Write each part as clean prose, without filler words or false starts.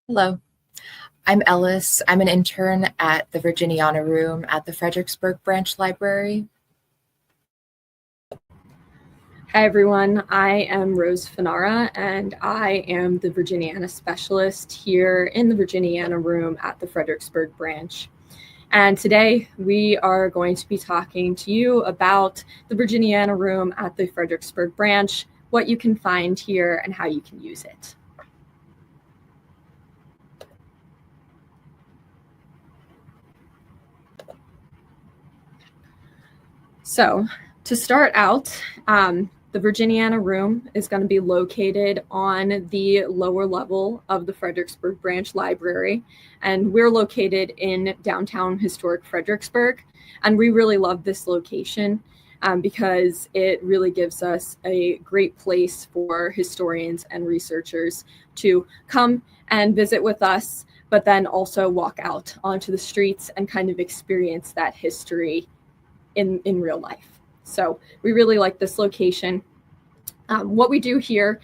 Hello, I'm Ellis. I'm an intern at the Virginiana Room at the Fredericksburg Branch Library. Hi, everyone. I am Rose Fanara, and I am the Virginiana specialist here in the Virginiana Room at the Fredericksburg Branch. And today we are going to be talking to you about the Virginiana Room at the Fredericksburg Branch, what you can find here, and how you can use it. So to start out, the Virginiana Room is going to be located on the lower level of the Fredericksburg Branch Library, and we're located in downtown historic Fredericksburg, and we really love this location because it really gives us a great place for historians and researchers to come and visit with us, but then also walk out onto the streets and kind of experience that history in real life. So we really like this location. What we do here,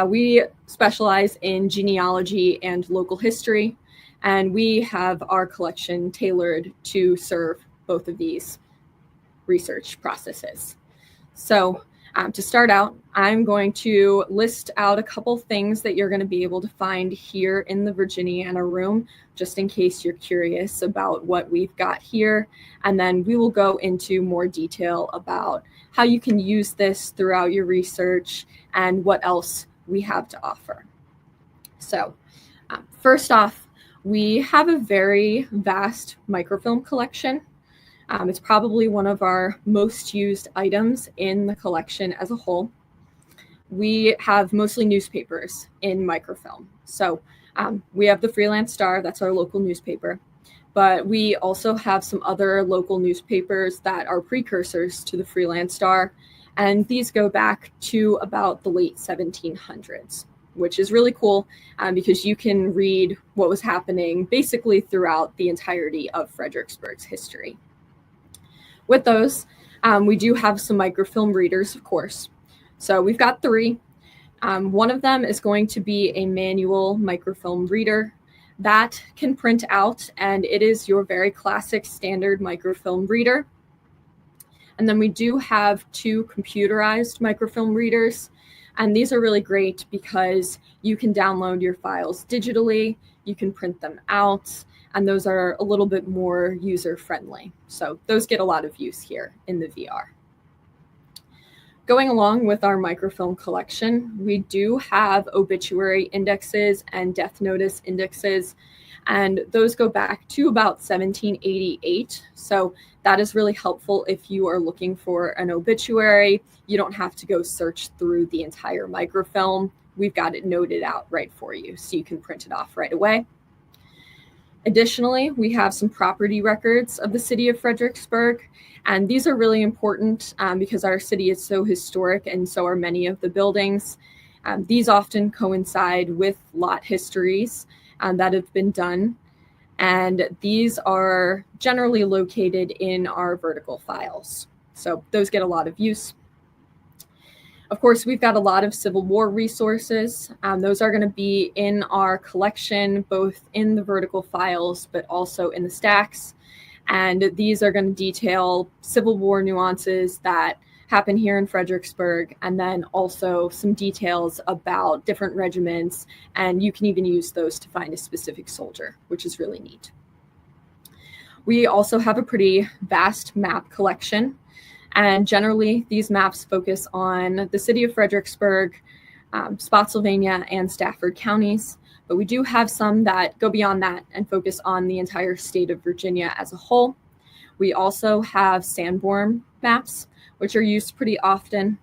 we specialize in genealogy and local history, and we have our collection tailored to serve both of these research processes. So to start out, I'm going to list out a couple things that you're going to be able to find here in the Virginiana Room, just in case you're curious about what we've got here. And then we will go into more detail about how you can use this throughout your research and what else we have to offer. So first off, we have a very vast microfilm collection. It's probably one of our most used items in the collection as a whole. We have mostly newspapers in microfilm. So we have the Freelance Star, that's our local newspaper. But we also have some other local newspapers that are precursors to the Freelance Star. And these go back to about the late 1700s, which is really cool because you can read what was happening basically throughout the entirety of Fredericksburg's history. With those, we do have some microfilm readers, of course. So we've got three. One of them is going to be a manual microfilm reader that can print out, and it is your very classic standard microfilm reader. And then we do have two computerized microfilm readers, and these are really great because you can download your files digitally, you can print them out, and those are a little bit more user-friendly. So those get a lot of use here in the VR. Going along with our microfilm collection, we do have obituary indexes and death notice indexes, and those go back to about 1788. So that is really helpful if you are looking for an obituary. You don't have to go search through the entire microfilm. We've got it noted out right for you, so you can print it off right away. Additionally, we have some property records of the city of Fredericksburg, and these are really important because our city is so historic and so are many of the buildings. These often coincide with lot histories that have been done, and these are generally located in our vertical files. So those get a lot of use. Of course, we've got a lot of Civil War resources. Those are going to be in our collection, both in the vertical files, but also in the stacks. And these are going to detail Civil War nuances that happen here in Fredericksburg, and then also some details about different regiments. And you can even use those to find a specific soldier, which is really neat. We also have a pretty vast map collection. And generally, these maps focus on the city of Fredericksburg, Spotsylvania, and Stafford counties. But we do have some that go beyond that and focus on the entire state of Virginia as a whole. We also have Sanborn maps, which are used pretty often.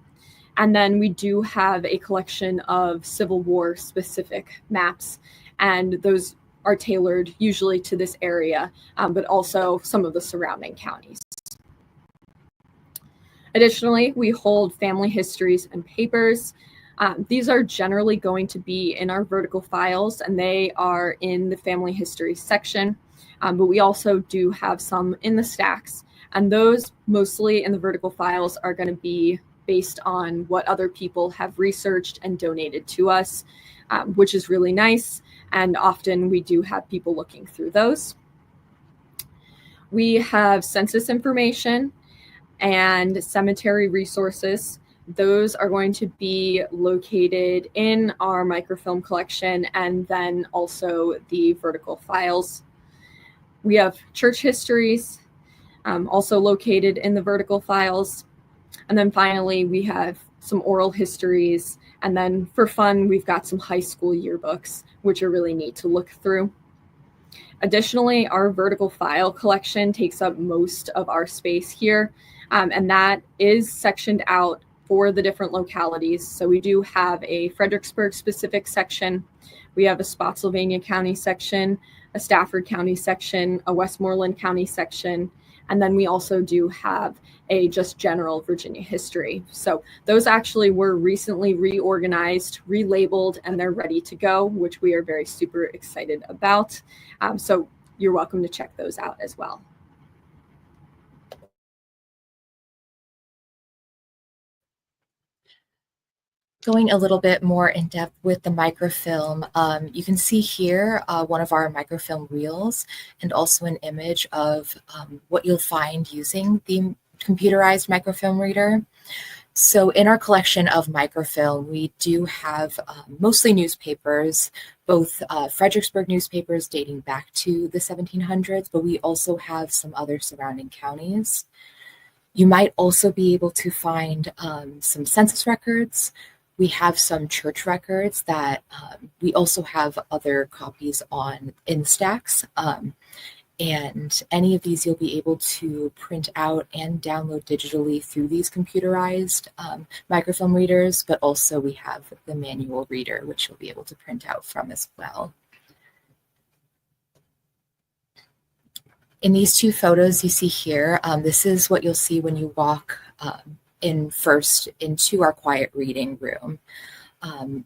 And then we do have a collection of Civil War specific maps, and those are tailored usually to this area, but also some of the surrounding counties. Additionally, we hold family histories and papers. These are generally going to be in our vertical files, and they are in the family history section, but we also do have some in the stacks, and those mostly in the vertical files are going to be based on what other people have researched and donated to us, which is really nice. and often we do have people looking through those. We have census information and cemetery resources. Those are going to be located in our microfilm collection and then also the vertical files. We have church histories, also located in the vertical files. And then finally, we have some oral histories. And then for fun, we've got some high school yearbooks, which are really neat to look through. Additionally, our vertical file collection takes up most of our space here, and that is sectioned out for the different localities. So we do have a Fredericksburg specific section. We have a Spotsylvania County section, a Stafford County section, a Westmoreland County section, and then we also do have a just general Virginia history. So those actually were recently reorganized, relabeled, and they're ready to go, which we are very super excited about. So you're welcome to check those out as well. Going a little bit more in depth with the microfilm, you can see here one of our microfilm reels and also an image of what you'll find using the computerized microfilm reader. So in our collection of microfilm, we do have mostly newspapers, both Fredericksburg newspapers dating back to the 1700s, but we also have some other surrounding counties. You might also be able to find some census records. We have some church records that we also have other copies on in stacks. And any of these you'll be able to print out and download digitally through these computerized microfilm readers, but also we have the manual reader, which you'll be able to print out from as well. In these two photos you see here, this is what you'll see when you walk first into our quiet reading room.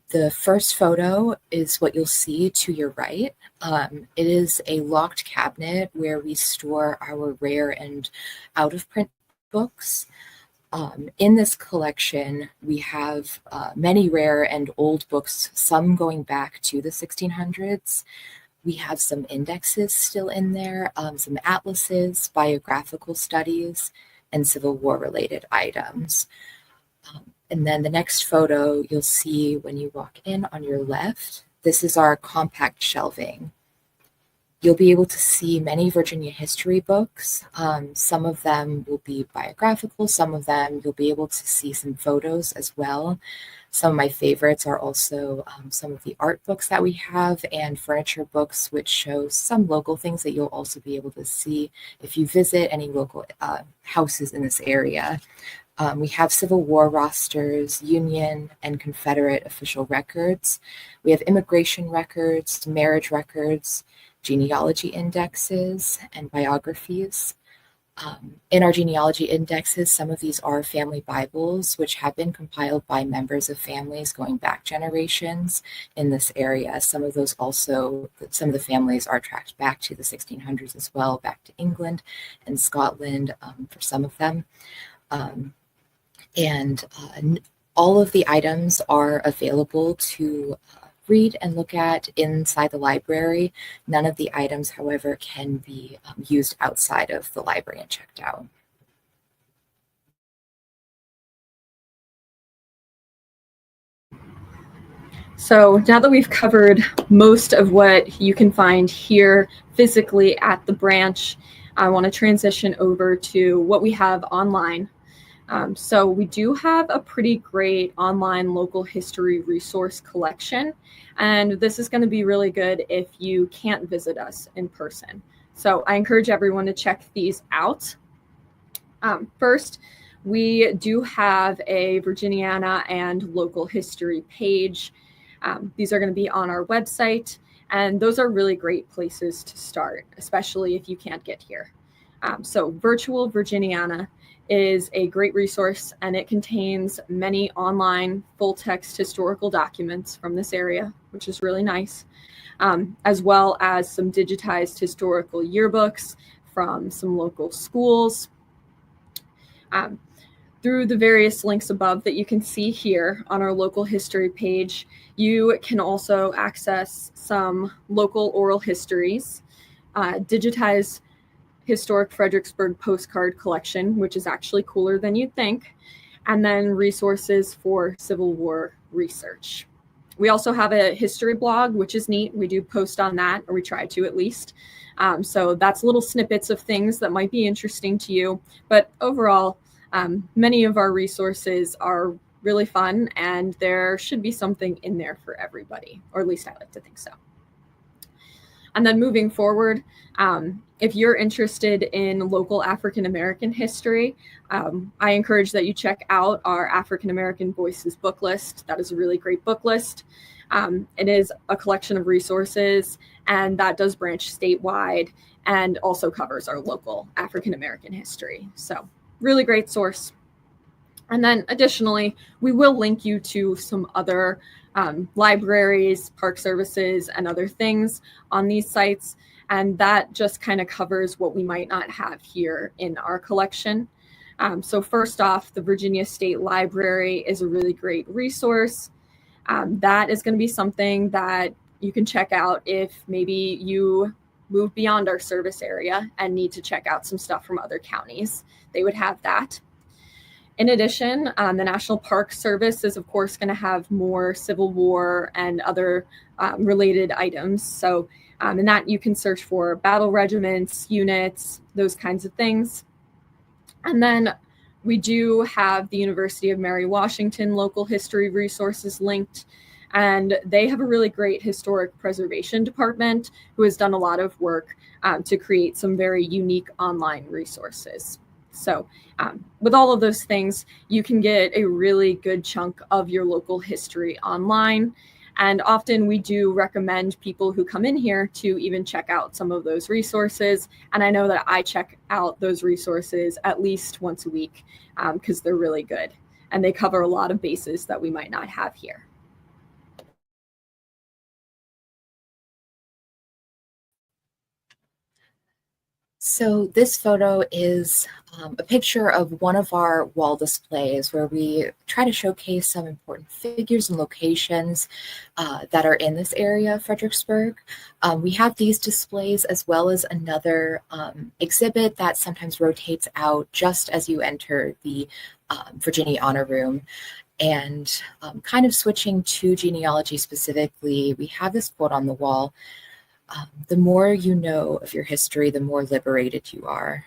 The first photo is what you'll see to your right. It is a locked cabinet where we store our rare and out-of-print books. In this collection, we have many rare and old books, some going back to the 1600s. We have some indexes still in there, some atlases, biographical studies, and Civil War related items. And then the next photo you'll see when you walk in on your left, this is our compact shelving. You'll be able to see many Virginia history books. Some of them will be biographical, some of them you'll be able to see some photos as well. Some of my favorites are also some of the art books that we have and furniture books, which show some local things that you'll also be able to see if you visit any local houses in this area. We have Civil War rosters, Union and Confederate official records. We have immigration records, marriage records, genealogy indexes, and biographies. In our genealogy indexes, some of these are family Bibles, which have been compiled by members of families going back generations in this area. Some of the families are tracked back to the 1600s as well, back to England and Scotland for some of them. And all of the items are available to read and look at inside the library. None of the items, however, can be used outside of the library and checked out. So now that we've covered most of what you can find here physically at the branch, I want to transition over to what we have online. So we do have a pretty great online local history resource collection, and this is going to be really good if you can't visit us in person. So I encourage everyone to check these out. First, we do have a Virginiana and local history page. These are going to be on our website, and those are really great places to start, especially if you can't get here. So Virtual Virginiana is a great resource, and it contains many online full-text historical documents from this area, which is really nice, as well as some digitized historical yearbooks from some local schools. through the various links above that you can see here on our local history page, you can also access some local oral histories, digitize historic Fredericksburg postcard collection, which is actually cooler than you'd think, and then resources for Civil War research. We also have a history blog, which is neat. We do post on that, or we try to at least. So that's little snippets of things that might be interesting to you. But overall, many of our resources are really fun, and there should be something in there for everybody, or at least I like to think so. And then moving forward, if you're interested in local African American history, I encourage that you check out our African American Voices book list. That is a really great book list. It is a collection of resources, and that does branch statewide and also covers our local African American history. So really great source. And then additionally, we will link you to some other libraries, park services, and other things on these sites. And that just kind of covers what we might not have here in our collection. So first off, the Virginia State Library is a really great resource. That is going to be something that you can check out if maybe you move beyond our service area and need to check out some stuff from other counties. They would have that. In addition, the National Park Service is, of course, going to have more Civil War and other related items. So in that you can search for battle regiments, units, those kinds of things. And then we do have the University of Mary Washington local history resources linked. And they have a really great historic preservation department who has done a lot of work to create some very unique online resources. So with all of those things, you can get a really good chunk of your local history online. And often we do recommend people who come in here to even check out some of those resources. And I know that I check out those resources at least once a week because they're really good. And they cover a lot of bases that we might not have here. So this photo is a picture of one of our wall displays where we try to showcase some important figures and locations that are in this area of Fredericksburg. We have these displays as well as another exhibit that sometimes rotates out just as you enter the Virginiana Room. And kind of switching to genealogy specifically, we have this quote on the wall. The more you know of your history, the more liberated you are.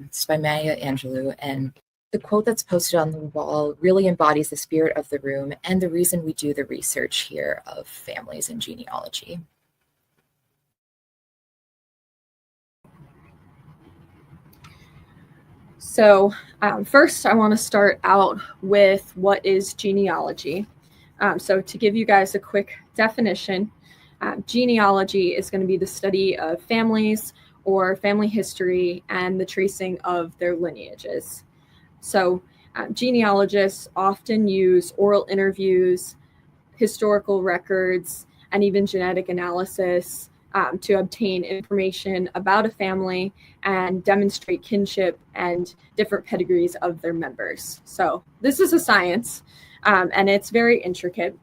It's by Maya Angelou, and the quote that's posted on the wall really embodies the spirit of the room and the reason we do the research here of families and genealogy. So first, I want to start out with what is genealogy. So to give you guys a quick definition, genealogy is going to be the study of families or family history and the tracing of their lineages. So genealogists often use oral interviews, historical records, and even genetic analysis to obtain information about a family and demonstrate kinship and different pedigrees of their members. So this is a science, and it's very intricate.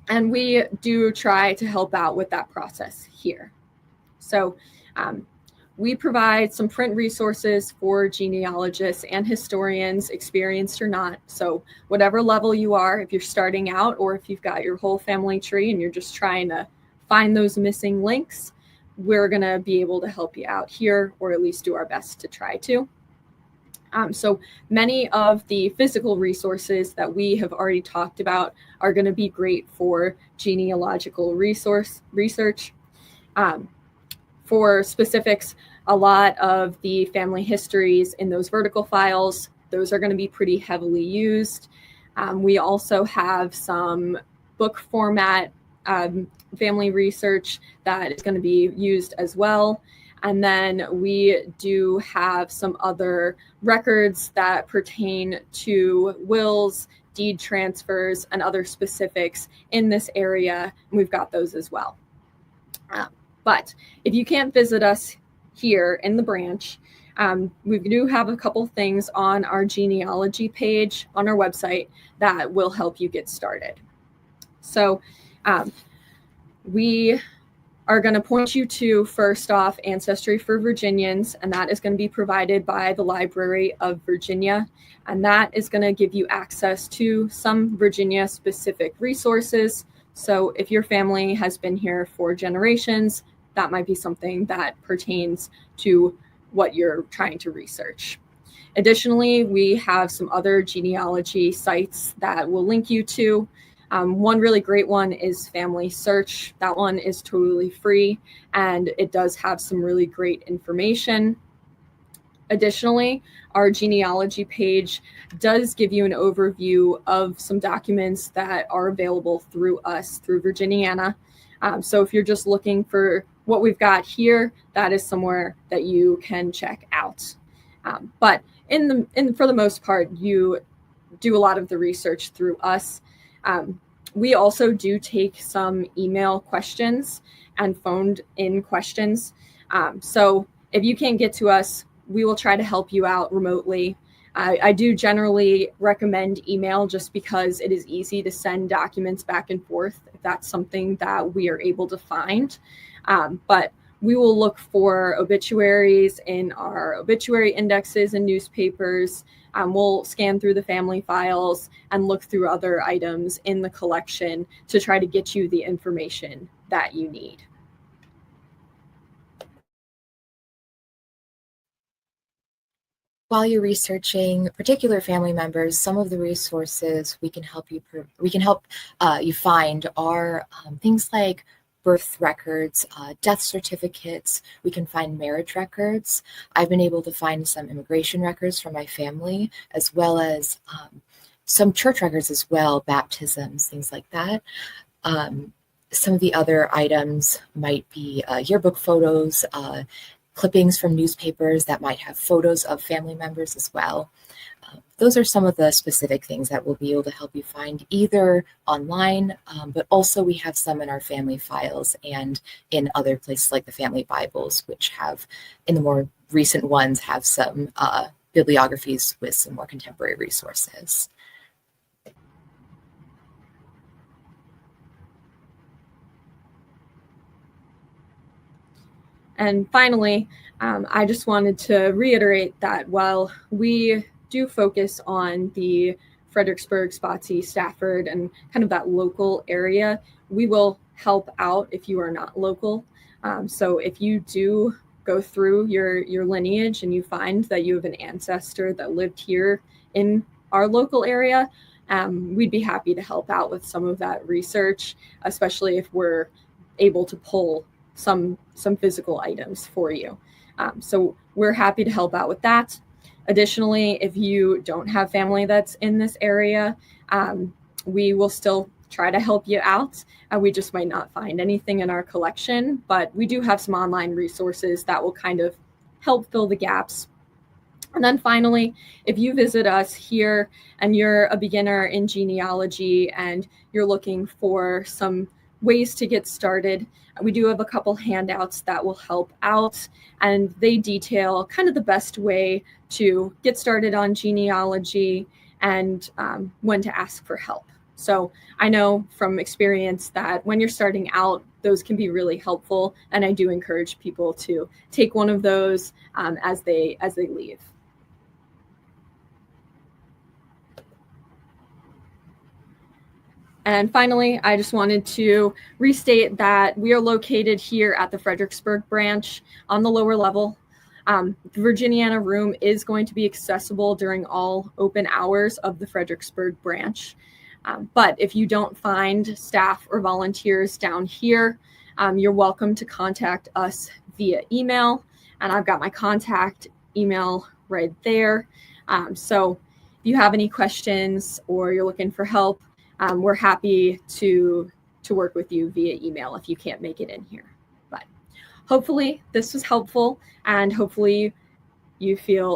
And we do try to help out with that process here. So we provide some print resources for genealogists and historians, experienced or not. So whatever level you are, if you're starting out or if you've got your whole family tree and you're just trying to find those missing links, we're going to be able to help you out here, or at least do our best to try to. So many of the physical resources that we have already talked about are going to be great for genealogical research. For specifics, a lot of the family histories in those vertical files, those are going to be pretty heavily used. We also have some book format family research that is going to be used as well. And then we do have some other records that pertain to wills, deed transfers, and other specifics in this area. And we've got those as well. But if you can't visit us here in the branch, We do have a couple things on our genealogy page on our website that will help you get started. So we are going to point you to, first off, Ancestry for Virginians, and that is going to be provided by the Library of Virginia. And that is going to give you access to some Virginia-specific resources. So if your family has been here for generations, that might be something that pertains to what you're trying to research. Additionally, we have some other genealogy sites that we'll link you to. One really great one is Family Search. That one is totally free, and it does have some really great information. Additionally, our genealogy page does give you an overview of some documents that are available through us, through Virginiana. So if you're just looking for what we've got here, that is somewhere that you can check out. But for the most part, you do a lot of the research through us. We also do take some email questions and phoned in questions. So if you can't get to us, we will try to help you out remotely. I do generally recommend email just because it is easy to send documents back and forth if that's something that we are able to find. But we will look for obituaries in our obituary indexes and newspapers. We'll scan through the family files and look through other items in the collection to try to get you the information that you need. While you're researching particular family members, some of the resources we can help you find are things like birth records, death certificates. We can find marriage records. I've been able to find some immigration records from my family, as well as some church records as well, baptisms, things like that. Some of the other items might be yearbook photos, clippings from newspapers that might have photos of family members as well. Those are some of the specific things that we'll be able to help you find either online, but also we have some in our family files and in other places like the family Bibles, which have, in the more recent ones, have some bibliographies with some more contemporary resources. And finally, I just wanted to reiterate that while we do focus on the Fredericksburg, Spotsy, Stafford, and kind of that local area, we will help out if you are not local. So if you do go through your lineage and you find that you have an ancestor that lived here in our local area, we'd be happy to help out with some of that research, especially if we're able to pull some physical items for you. So we're happy to help out with that. Additionally, if you don't have family that's in this area, we will still try to help you out. We just might not find anything in our collection, but we do have some online resources that will kind of help fill the gaps. And then finally, if you visit us here and you're a beginner in genealogy and you're looking for some ways to get started, we do have a couple handouts that will help out, and they detail kind of the best way to get started on genealogy and when to ask for help. So I know from experience that when you're starting out, those can be really helpful, and I do encourage people to take one of those as they leave. And finally, I just wanted to restate that we are located here at the Fredericksburg branch on the lower level. The Virginiana Room is going to be accessible during all open hours of the Fredericksburg branch. But if you don't find staff or volunteers down here, you're welcome to contact us via email. And I've got my contact email right there. So if you have any questions or you're looking for help, we're happy to work with you via email if you can't make it in here. But hopefully this was helpful, and hopefully you feel